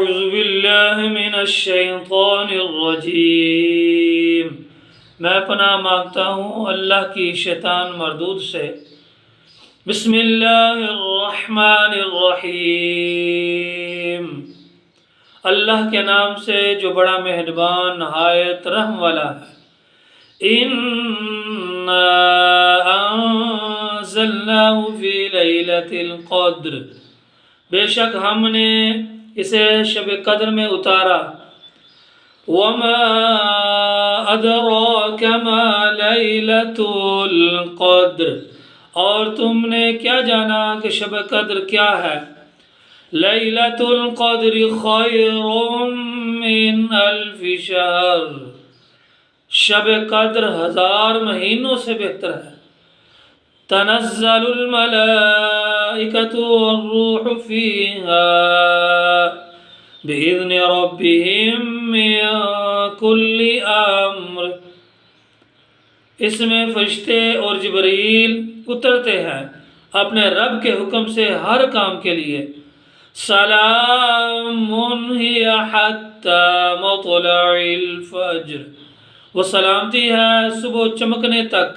اعوذ باللہ من الشیطان الرجیم، میں پناہ مانگتا ہوں اللہ کی شیطان مردود سے۔ بسم اللہ الرحمن الرحیم، اللہ کے نام سے جو بڑا مہربان نہایت رحم والا ہے۔ اِنَّا أَنزَلْنَاهُ فِي لَيْلَةِ الْقَدْرِ، بے شک ہم نے اسے شب قدر میں اتارا۔ وَمَا أَدْرَاكَ مَا لَيْلَةُ الْقَدْرِ، اور تم نے کیا جانا کہ شب قدر کیا ہے؟ لَيْلَةُ الْقَدْرِ خَيْرٌ مِّنْ أَلْفِ شَهْرٍ، شب قدر 1000 مہینوں سے بہتر ہے۔ تنزل الملائکۃ والروح فیہا بإذن ربہم من کل امر، اس میں فرشتے اور جبریل اترتے ہیں اپنے رب کے حکم سے ہر کام کے لیے۔ سلام ہی حتی مطلع الفجر، وہ سلامتی ہے صبح چمکنے تک۔